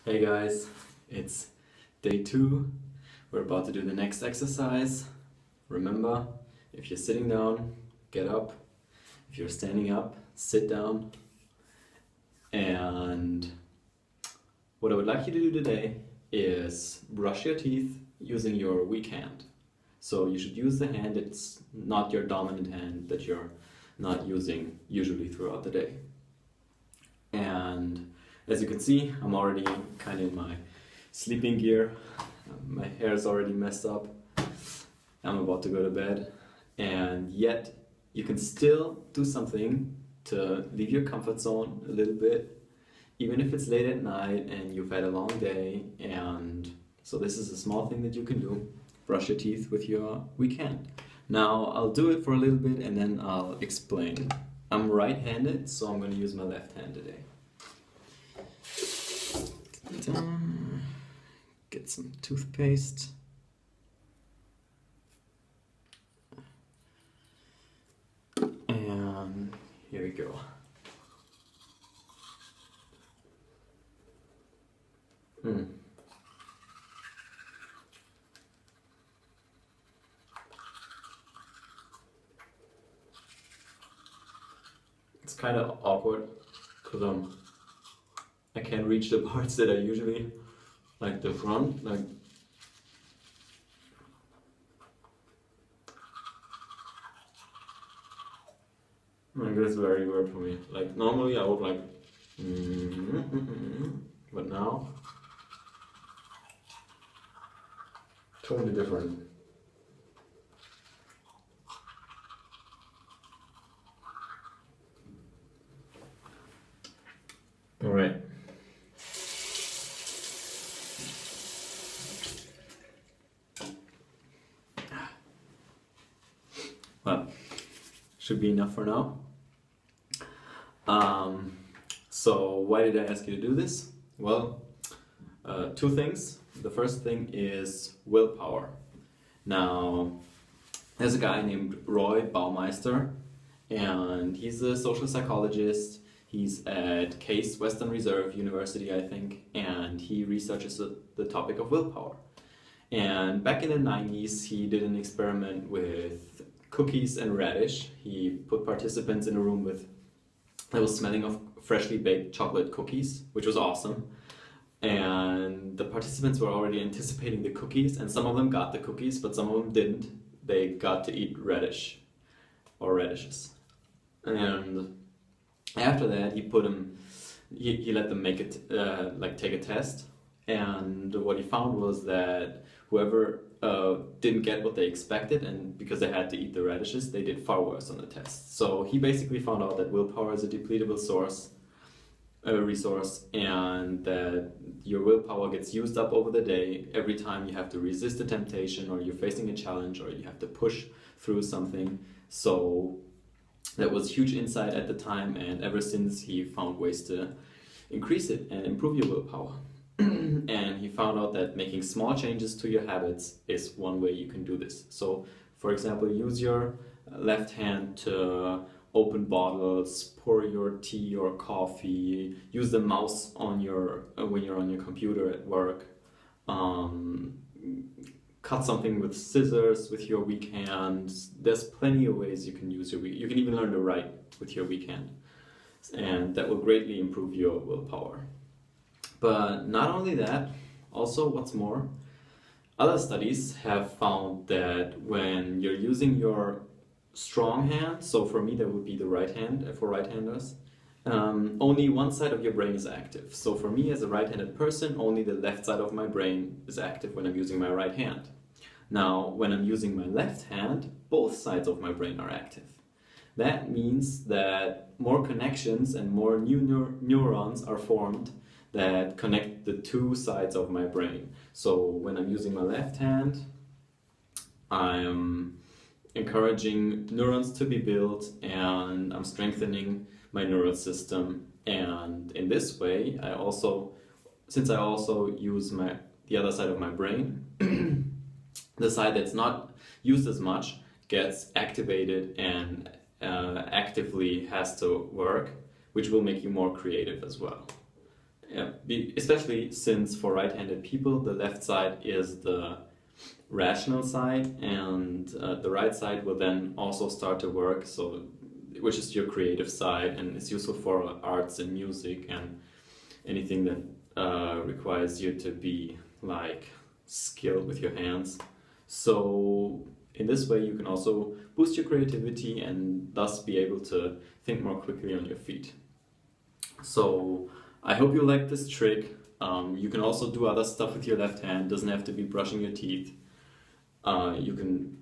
Hey guys, it's day 2. We're about to do the next exercise. Remember, if you're sitting down, get up. If you're standing up, sit down. And what I would like you to do today is brush your teeth using your weak hand. So you should use the hand that's not your dominant hand that you're not using usually throughout the day. And as you can see, I'm already kind of in my sleeping gear. My hair is already messed up. I'm about to go to bed. And yet, you can still do something to leave your comfort zone a little bit, even if it's late at night and you've had a long day. And so this is a small thing that you can do. Brush your teeth with your weak hand. Now, I'll do it for a little bit and then I'll explain. I'm right-handed, so I'm going to use my left hand today. Get some toothpaste. And here we go. It's kind of awkward because I can't reach the parts that I usually like, the front, like it's very weird for me. Like normally I would like, but now totally different. All right. Well, should be enough for now. So why did I ask you to do this? Well, two things. The first thing is willpower. Now, there's a guy named Roy Baumeister, and he's a social psychologist. He's at Case Western Reserve University, I think, and he researches the topic of willpower. And back in the 90s, he did an experiment with cookies and radish. He put participants in a room that was smelling of freshly baked chocolate cookies, which was awesome. And the participants were already anticipating the cookies, and some of them got the cookies, but some of them didn't. They got to eat radish or radishes. And after that, he let them make it, take a test. And what he found was that whoever didn't get what they expected, and because they had to eat the radishes, they did far worse on the test. So he basically found out that willpower is a depletable resource, and that your willpower gets used up over the day every time you have to resist a temptation, or you're facing a challenge, or you have to push through something. So that was huge insight at the time, and ever since he found ways to increase it and improve your willpower. And he found out that making small changes to your habits is one way you can do this. So, for example, use your left hand to open bottles, pour your tea or coffee, use the mouse on when you're on your computer at work, cut something with scissors with your weak hand. There's plenty of ways you can use you can even learn to write with your weak hand, and that will greatly improve your willpower. But not only that, also what's more, other studies have found that when you're using your strong hand, so for me that would be the right hand for right-handers, only one side of your brain is active. So for me as a right-handed person, only the left side of my brain is active when I'm using my right hand. Now, when I'm using my left hand, both sides of my brain are active. That means that more connections and more new neurons are formed that connect the two sides of my brain. So when I'm using my left hand, I'm encouraging neurons to be built, and I'm strengthening my neural system. And in this way, since I also use the other side of my brain, the side that's not used as much gets activated and actively has to work, which will make you more creative as well. Yeah, especially since for right-handed people, the left side is the rational side, and the right side will then also start to work. So, which is your creative side, and it's useful for arts and music and anything that requires you to be like skilled with your hands. So in this way, you can also boost your creativity and thus be able to think more quickly on your feet. So I hope you like this trick. You can also do other stuff with your left hand. Doesn't have to be brushing your teeth. You can,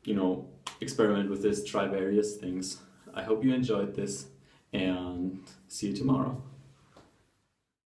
you know, experiment with this, try various things. I hope you enjoyed this, and see you tomorrow.